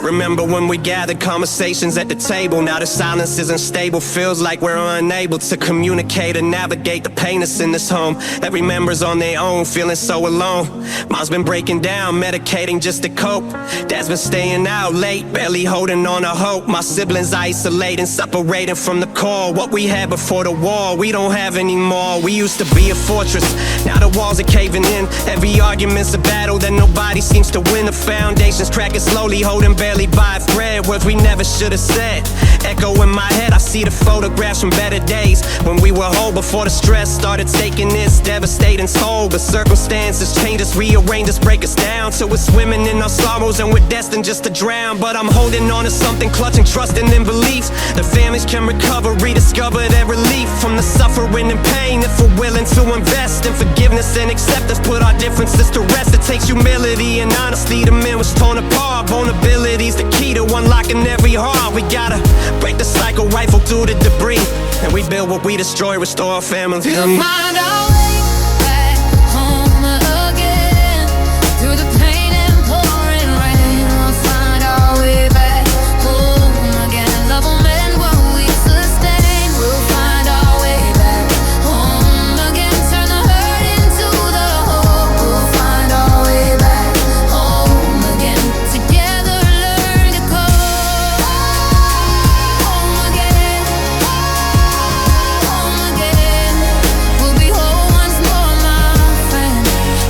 Remember when we gathered conversations at the table? Now the silence is unstable, feels like we're unable to communicate and navigate the pain that's in this home. Every member's on their own, feeling so alone. Mom's been breaking down, medicating just to cope. Dad's been staying out late, barely holding on to hope. My siblings isolating, separating from the core. What we had before the war, we don't have anymore. We used to be a fortress, now the walls are caving in. Every argument's a battle that nobody seems to win. The foundation's cracking slowly, holding barely by a thread. Words we never should have said echo in my head. I see the photographs from better days, when we were whole before the stress started taking its devastating toll. But circumstances change us, rearrange us, break us down till we're swimming in our sorrows and we're destined just to drown. But I'm holding on to something, clutching, trusting in beliefs. The families can recover, rediscover their relief from the suffering and pain if we're willing to invest in forgiveness and acceptance. Put our differences to rest. It takes humility and honesty. The man was torn apart. Vulnerability's the key to unlocking every heart. We gotta break the cycle, rifle through the debris, and we build what we destroy, restore our family. We'll find our way back home again, through the pain and pouring rain. We'll find our way back home again. Love will mend what we sustain. We'll find our way back home again. Turn the hurt into the hope. We'll find our way back home again. Together learn to go home again. Home again. We'll be whole once more, my friend.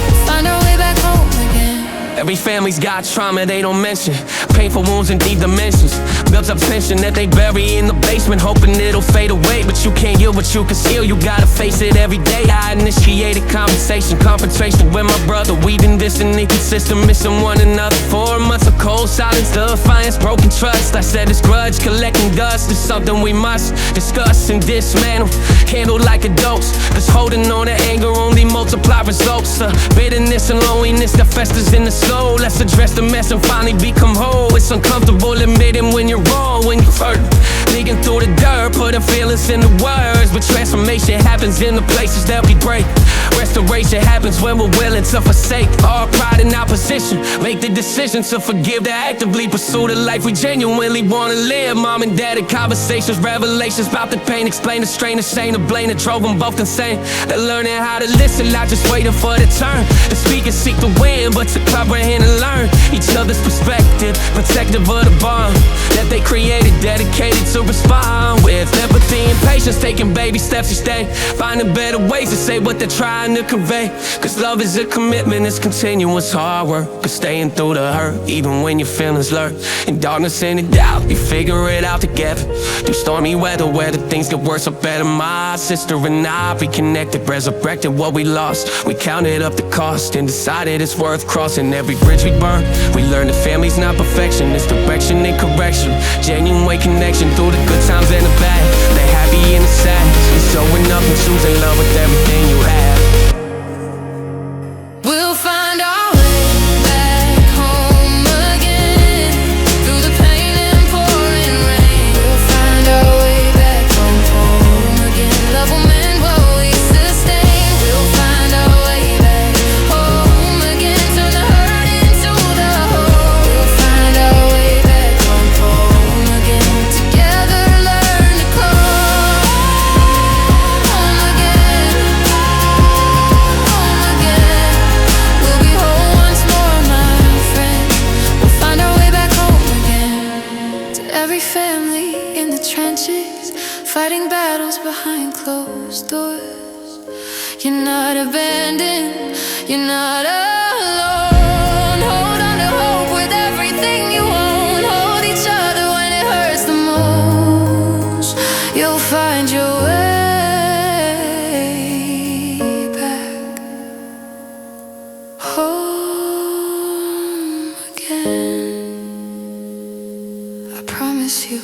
We'll find our way back home again. Every family's got trauma they don't mention, painful wounds in deep dimensions, built up tension that they bury in the basement, hoping it'll fade away. But you can't heal what you conceal, you gotta face it every day. I initiated conversation, confrontation with my brother. We've been distant, inconsistent, missing one another. 4 months of cold silence, defiance, broken trust. I said this grudge collecting dust is something we must discuss and dismantle, handle like adults. Cause holding on to anger only multiply results. Bitterness and loneliness that festers in the soul. Let's address the mess and finally become whole. It's uncomfortable admitting when you're wrong, when you're hurt, digging through the dirt, putting feelings into words. But transformation happens in the places that we break. Restoration happens when we're willing to forsake our pride and opposition. Make the decision to forgive, to actively pursue the life we genuinely wanna live. Mom and dad had conversations, revelations about the pain. Explain the strain, the shame, the blame that drove them both insane. They're learning how to listen, not just waiting for the turn. To speak and seek to win, but to comprehend and learn each other's perspective, protective of the bond that they created, dedicated to respond with empathy and patience, taking baby steps each day, finding better ways to say what they're trying to convey. Cause love is a commitment, it's continuous hard work, cause staying through the hurt, even when your feelings lurk. In darkness and in doubt, we figure it out together. Through stormy weather, where the things get worse or better. My sister and I reconnected, resurrected what we lost. We counted up the cost and decided it's worth crossing. Every bridge we burn, we learn that family's not perfection, it's direction and correction. Genuine way connection through the good times and the bad, the happy and the sad. It's showing up and choosing love with everything you have. We'll find our way back home again, through the pain and pouring rain. We'll find our way back home again. Love will mend what we sustain. We'll find our way back home again. Turn the hurt into the hope. We'll find our way back home again. Together learn to call home again. Home again. We'll be whole once more, my friend. We'll find our way back home again. To every family in the trenches, fighting battles behind closed doors. You're not abandoned, you're not alone. Hold on to hope with everything you own. Hold each other when it hurts the most. You'll find your way back home again. I promise you.